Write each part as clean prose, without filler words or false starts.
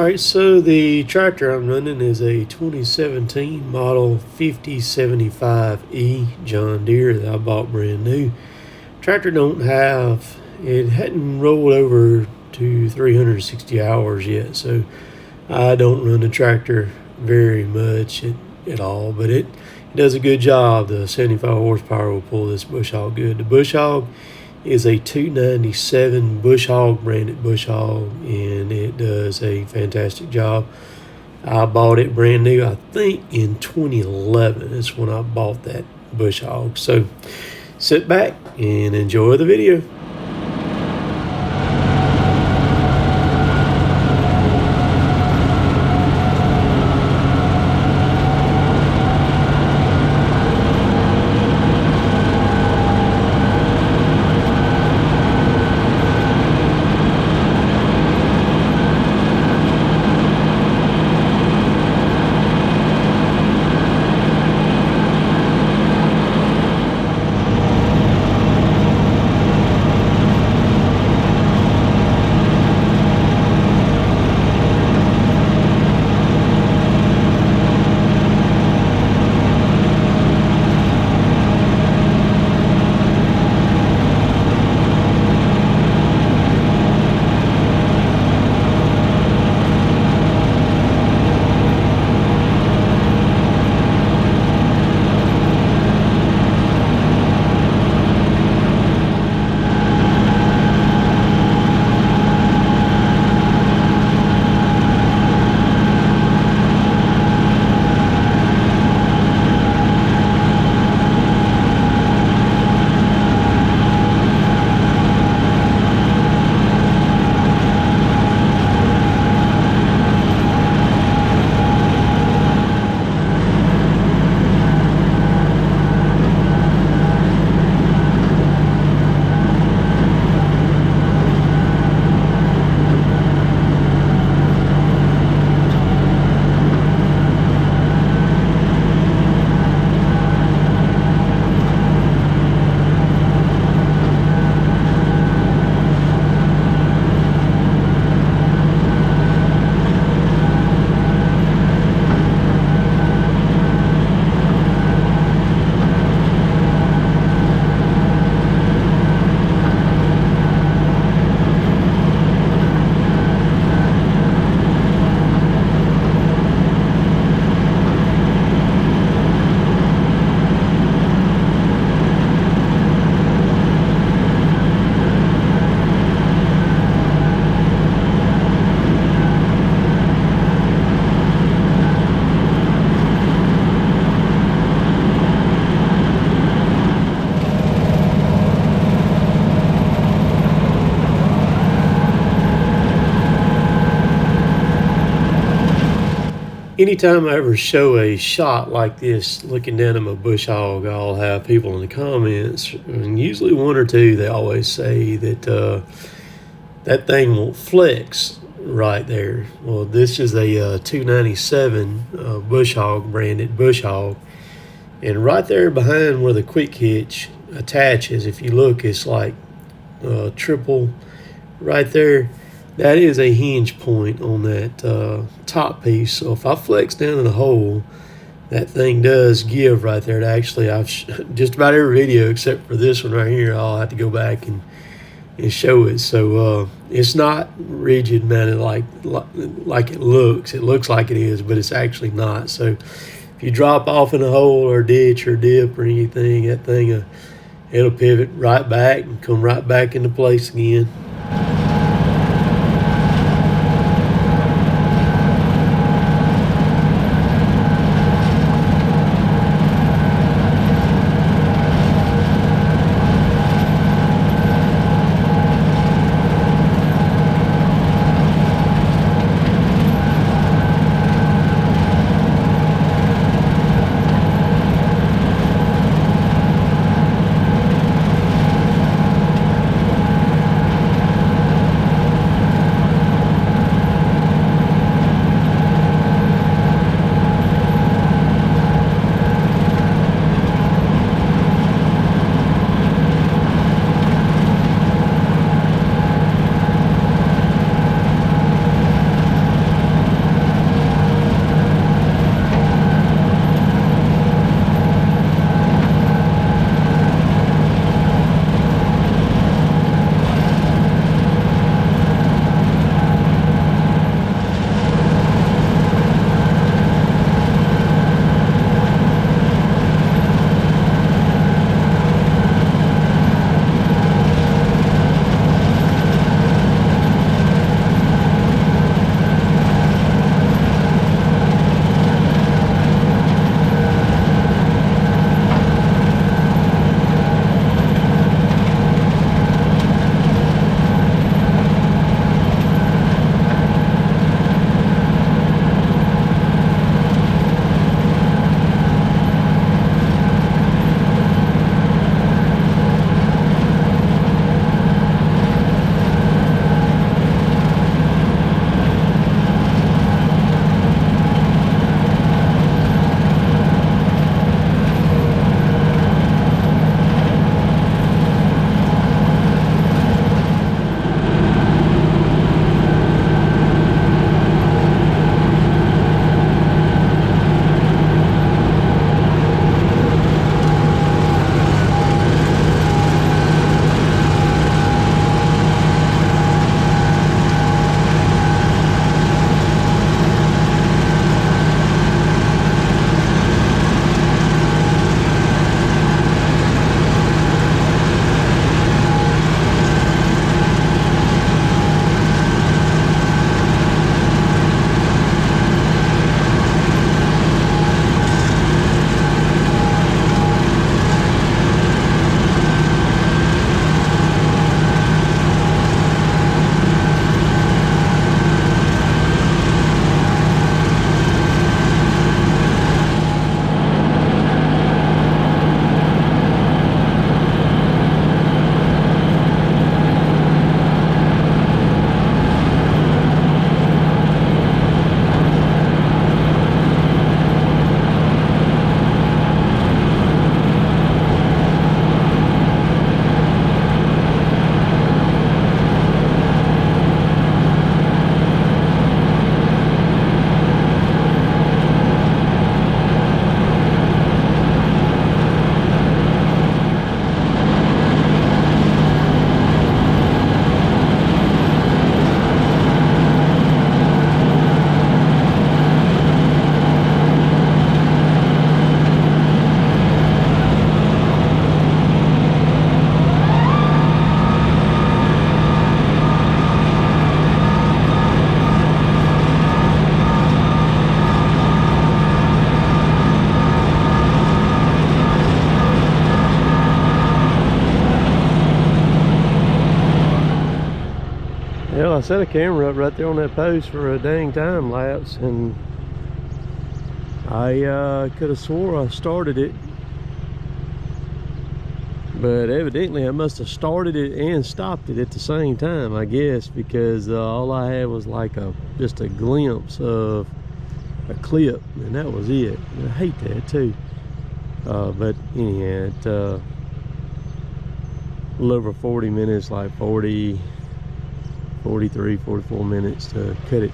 Alright, so the tractor I'm running is a 2017 model 5075E John Deere that I bought brand new. Tractor it hadn't rolled over to 360 hours yet, so I don't run the tractor very much at all, but it does a good job. The 75 horsepower will pull this bush hog good. The bush hog is a 297 bush hog, branded bush hog, and it does a fantastic job. I bought it brand new, I think in 2011 is when I bought that bush hog. So sit back and enjoy the video. Anytime I ever show a shot like this, looking down at my bush hog, I'll have people in the comments, and usually one or two, they always say that that thing won't flex right there. Well, this is a 297 bush hog, branded bush hog, and right there behind where the quick hitch attaches, if you look, it's like triple right there. That is a hinge point on that top piece. So if I flex down in the hole, that thing does give right there. Actually, I've just about every video except for this one right here, I'll have to go back and show it. So it's not rigid mounted like it looks. It looks like it is, but it's actually not. So if you drop off in a hole or ditch or dip or anything, that thing it'll pivot right back and come right back into place again. I set a camera up right there on that post for a dang time lapse, and I could have swore I started it, but evidently I must have started it and stopped it at the same time, I guess, because all I had was like just a glimpse of a clip, and that was it. I hate that too. But anyhow, it a little over 40 minutes, like 40, 43, 44 minutes to cut it.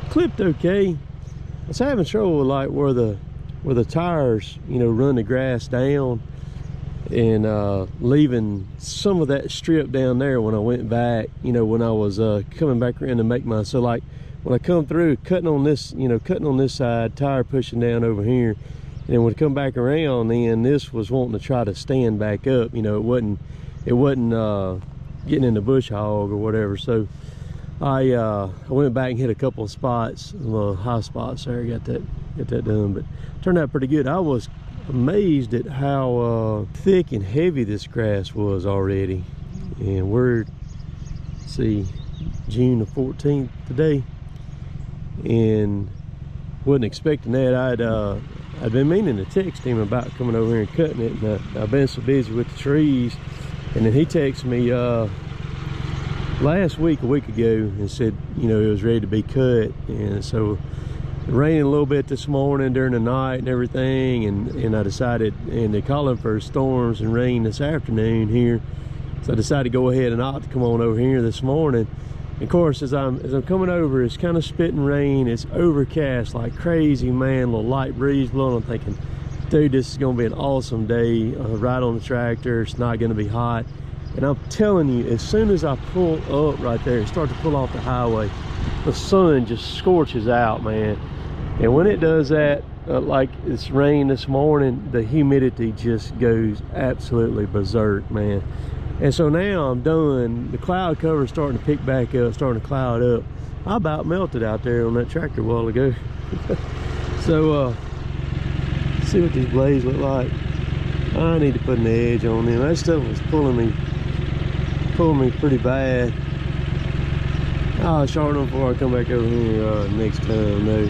Clipped okay. I was having trouble with like where the tires, you know, run the grass down, and leaving some of that strip down there when I went back, you know, when I was coming back around to make my, so like when I come through cutting on this, you know, cutting on this side, tire pushing down over here, and when I come back around, then this was wanting to try to stand back up, you know, it wasn't getting in the bush hog or whatever. So I went back and hit a couple of spots, little high spots there, got that done, but turned out pretty good. I was amazed at how thick and heavy this grass was already, and we're, let's see, June the 14th today, and wasn't expecting that. I'd been meaning to text him about coming over here and cutting it, and I've been so busy with the trees, and then he texted me last week, a week ago, and said, you know, it was ready to be cut. And so it rained a little bit this morning during the night and everything, and I decided, and they're calling for storms and rain this afternoon here, so I decided to go ahead and opt to come on over here this morning. And of course, as I'm coming over, it's kind of spitting rain, it's overcast like crazy, man, a little light breeze blowing. I'm thinking, dude, this is gonna be an awesome day, ride on the tractor, it's not gonna be hot. And I'm telling you, as soon as I pull up right there, start to pull off the highway, the sun just scorches out, man. And when it does that, like it's rain this morning, the humidity just goes absolutely berserk, man. And so now I'm done. The cloud cover is starting to pick back up, starting to cloud up. I about melted out there on that tractor a while ago. So, see what these blades look like. I need to put an edge on them. That stuff was pulling me pretty bad. I'll sharpen them before I come back over here next time, though,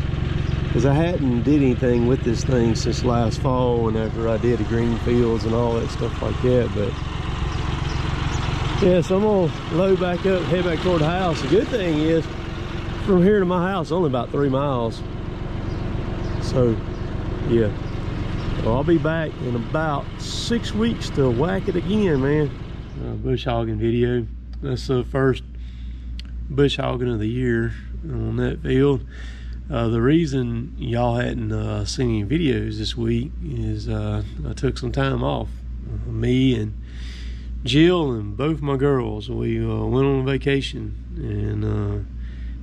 because I hadn't did anything with this thing since last fall, and after I did the green fields and all that stuff like that. But yeah, so I'm gonna load back up, head back toward the house. The good thing is, from here to my house, only about 3 miles. So yeah, well, I'll be back in about 6 weeks to whack it again, man. Bush hogging video. That's the first bush hogging of the year on that field. The reason y'all hadn't seen any videos this week is I took some time off. Me and Jill and both my girls, we went on vacation and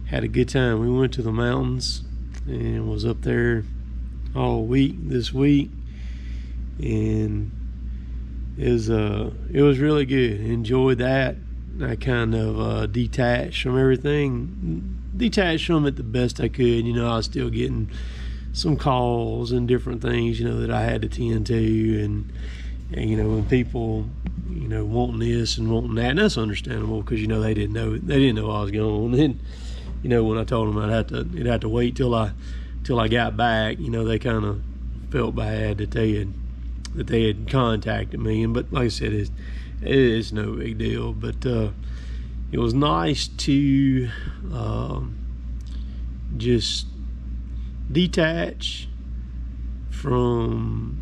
had a good time. We went to the mountains and was up there all week this week, and it was really good. Enjoyed that. I kind of detached from everything, detached from it the best I could. You know, I was still getting some calls and different things, you know, that I had to tend to, and you know, when people, you know, wanting this and wanting that, and that's understandable, because, you know, they didn't know I was going. And you know, when I told them it'd have to wait till I got back, you know, they kind of felt bad that they had contacted me. And but like I said, it is no big deal. But it was nice to just detach from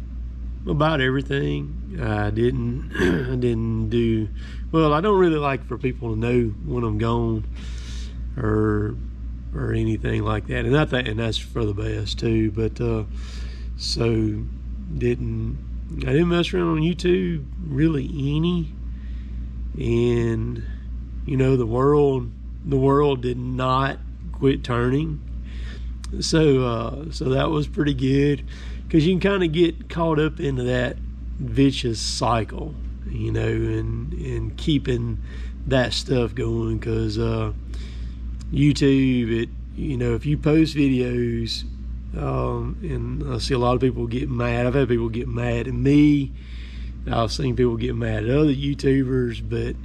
about everything. I didn't do well. I don't really like for people to know when I'm gone or anything like that, and and that's for the best too. But so I didn't mess around on YouTube really any, and you know, the world did not quit turning. So that was pretty good, because you can kind of get caught up into that vicious cycle, you know, and keeping that stuff going, because YouTube, you know, if you post videos, and I see a lot of people get mad. I've had people get mad at me. I've seen people get mad at other YouTubers, but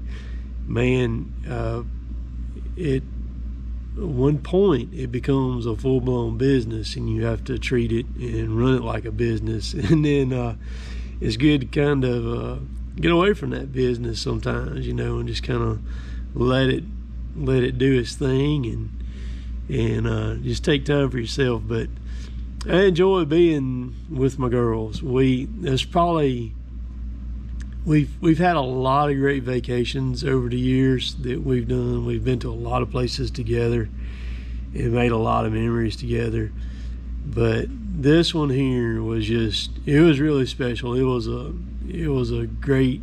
man, one point it becomes a full-blown business, and you have to treat it and run it like a business. And then it's good to kind of get away from that business sometimes, and just kind of let it do its thing, and just take time for yourself. But I enjoy being with my girls. We've had a lot of great vacations over the years that we've done. We've been to a lot of places together and made a lot of memories together. But this one here was it was really special. It was a great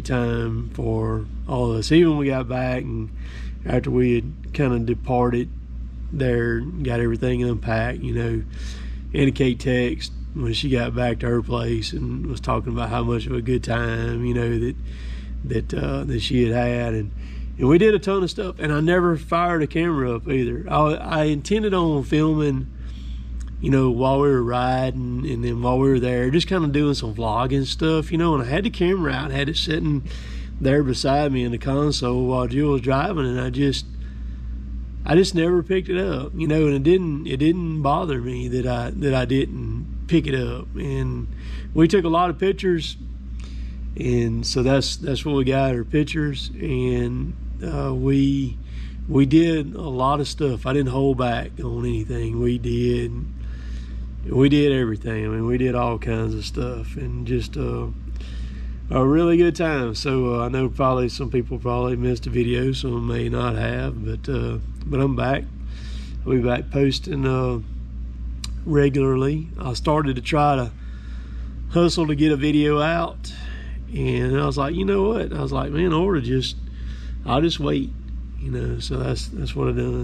time for all of us. Even when we got back and after we had kind of departed there, got everything unpacked, Anna Kate texted when she got back to her place and was talking about how much of a good time, that she had, and we did a ton of stuff. And I never fired a camera up either. I intended on filming, while we were riding, and then while we were there, just kind of doing some vlogging stuff, and I had the camera out, had it sitting there beside me in the console while Jill was driving, and I just never picked it up, and it didn't bother me that I didn't pick it up. And we took a lot of pictures, and so that's what we got, our pictures. And we did a lot of stuff. I didn't hold back on anything. We did everything. I mean, we did all kinds of stuff, and just a really good time. So I know probably some people missed a video, some may not have, but I'm back. I'll be back posting regularly. I started to try to hustle to get a video out, and I was like, you know what? I was like, man, I'll just wait, so that's what I done.